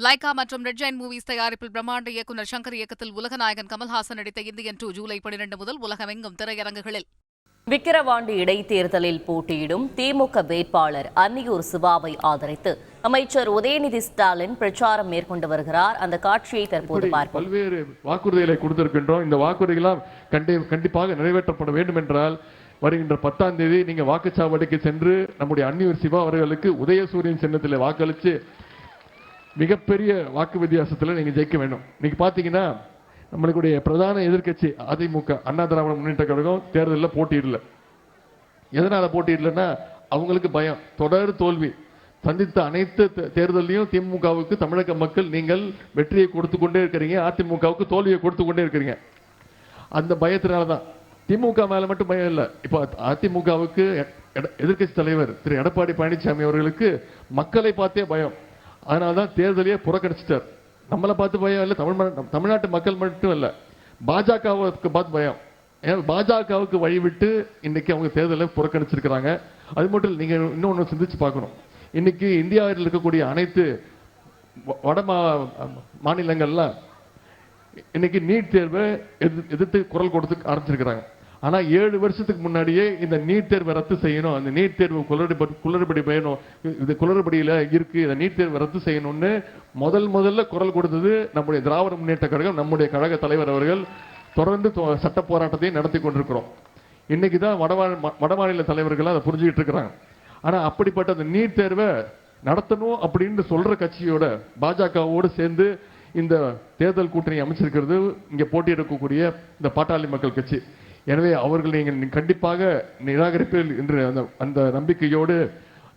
Lyca மற்றும் red Jain movies தயாரிப்பில் பிரம்மாண்ட இயக்குநர் சங்கர் இயக்கத்தில் உலகநாயகன் கமல்ஹாசன் நடித்த இந்தியன் 2 ஜூலை 12 முதல் உலகமெங்கும் திரையரங்குகளில். விக்கிரவாண்டி இடைத்தேர்தலில் போட்டியிடும் திமுக வேட்பாளர் அன்னியூர் சிவாவை ஆதரித்து அமைச்சர் உதயநிதி ஸ்டாலின் பிரச்சாரம் மேற்கொண்டு வருகிறார். அந்த காட்சியை தற்போது பார்ப்போம். பல்வேறு வாக்குறுதிகளை கொடுத்திருக்கின்றோம். இந்த வாக்குறுதிகளாம் கண்டிப்பாக நிறைவேற்றப்பட வேண்டும் என்றால் வருகின்ற 10ஆம் தேதி நீங்க வாக்குச்சாவடிக்கு சென்று நம்முடைய அன்னியூர் சிவா அவர்களுக்கு உதயசூரியன் சின்னத்தில் வாக்களித்து மிகப்பெரிய வாக்கு வித்தியாசத்தில் நீங்க ஜெயிக்க வேண்டும். இன்னைக்கு பாத்தீங்கன்னா நம்மளுடைய பிரதான எதிர்க்கட்சி அதிமுக அண்ணா திராவிட முன்னேற்ற கழகம் தேர்தலில் போட்டியிடல. எதனால போட்டியிடலன்னா அவங்களுக்கு பயம். தொடர் தோல்வி சந்தித்த அனைத்து தேர்தலையும் திமுகவுக்கு தமிழக மக்கள் நீங்கள் வெற்றியை கொடுத்து கொண்டே இருக்கிறீங்க, அதிமுகவுக்கு தோல்வியை கொடுத்து கொண்டே இருக்கிறீங்க. அந்த பயத்தினாலதான் திமுக மேல மட்டும் பயம் இல்லை. இப்போ அதிமுகவுக்கு எதிர்க்கட்சி தலைவர் திரு எடப்பாடி பழனிசாமி அவர்களுக்கு மக்களை பார்த்தே பயம். அதனால்தான் தேர்தலையே புறக்கணிச்சிட்டார். நம்மளை பார்த்து பயம் இல்லை, தமிழ்நாட்டு மக்கள் மட்டும் இல்லை, பாஜகவுக்கு பார்த்து பயம். பாஜகவுக்கு வழிவிட்டு இன்னைக்கு அவங்க தேர்தலை புறக்கணிச்சிருக்கிறாங்க. அது மட்டும் நீங்க இன்னொன்று சிந்திச்சு பார்க்கணும். இன்னைக்கு இந்தியாவில் இருக்கக்கூடிய அனைத்து வட மாநிலங்கள்ல இன்னைக்கு நீட் தேர்வை எதிர்த்து குரல் கொடுத்து ஆரம்பிச்சிருக்கிறாங்க. ஆனா 7 வருஷத்துக்கு முன்னாடியே இந்த நீட் தேர்வை ரத்து செய்யணும், அந்த நீட் தேர்வு குளறுபடி பயணம், இது குளறுபடியில இருக்கு, இந்த நீட் தேர்வை ரத்து செய்யணும்னு முதல்ல குரல் கொடுத்தது நம்முடைய திராவிட முன்னேற்ற கழகம், நம்முடைய கழக தலைவர் அவர்கள். தொடர்ந்து சட்ட போராட்டத்தை நடத்தி கொண்டிருக்கிறோம். இன்னைக்குதான் வட மாநில தலைவர்கள் அதை புரிஞ்சுக்கிட்டு இருக்கிறாங்க. ஆனா அப்படிப்பட்ட அந்த நீட் தேர்வை நடத்தணும் அப்படின்னு சொல்ற கட்சியோட பாஜகவோடு சேர்ந்து இந்த தேர்தல் கூட்டணி அமைச்சிருக்கிறது இங்க போட்டியிடக்கூடிய இந்த பாட்டாளி மக்கள் கட்சி. எனவே அவர்கள் நீங்கள் கண்டிப்பாக நிராகரிப்பில் என்று அந்த நம்பிக்கையோடு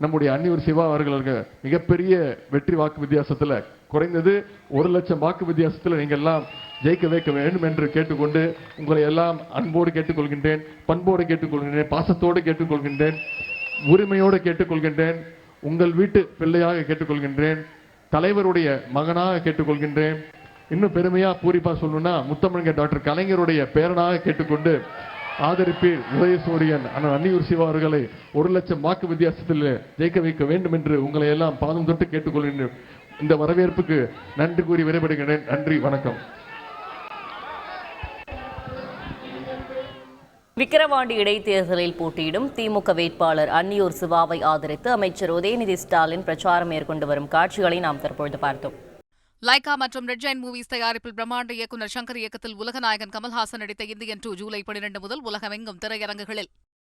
நம்முடைய அன்னியூர் சிவா அவர்களுக்கு மிகப்பெரிய வெற்றி வாக்கு வித்தியாசத்தில் குறைந்தது 1 லட்சம் வாக்கு வித்தியாசத்தில் நீங்கள் எல்லாம் ஜெயிக்க வைக்க வேண்டும் என்று கேட்டுக்கொண்டு உங்களை எல்லாம் அன்போடு கேட்டுக்கொள்கின்றேன், பண்போடு கேட்டுக்கொள்கின்றேன், பாசத்தோடு கேட்டுக்கொள்கின்றேன், உரிமையோடு கேட்டுக்கொள்கின்றேன், உங்கள் வீட்டு பிள்ளையாக கேட்டுக்கொள்கின்றேன், தலைவருடைய மகனாக கேட்டுக்கொள்கின்றேன். இன்னும் பெருமையா பூரிப்பா சொல்லணும்னா முத்தமிழர் டாக்டர் கலைஞருடைய பேரனாக கேட்டுக்கொண்டு ஆதரிப்பீர் உதயசூரியன் அன்னியூர் சிவா அவர்களை 1 லட்சம் வாக்கு வித்தியாசத்தில் ஜெயிக்க வைக்க வேண்டும் என்று உங்களை எல்லாம் பாதம் தொட்டு கேட்டுக்கொள்கின்றேன். இந்த வரவேற்புக்கு நன்றி கூறி விடைபெறுகிறேன். நன்றி, வணக்கம். விக்கிரவாண்டி இடைத்தேர்தலில் போட்டியிடும் திமுக வேட்பாளர் அன்னியூர் சிவாவை ஆதரித்து அமைச்சர் உதயநிதி ஸ்டாலின் பிரச்சாரம் மேற்கொண்டு வரும் காட்சிகளை நாம் தற்பொழுது பார்த்தோம். லைகா மற்றும் ரெட் ஜெயின் மூவிஸ் தயாரிப்பில் பிரம்மாண்ட இயக்குநர் சங்கர் இயக்கத்தில் உலகநாயகன் கமல்ஹாசன் நடித்த இந்தியன் 2 ஜூலை 12 முதல் உலகமெங்கும் திரையரங்குகளில்.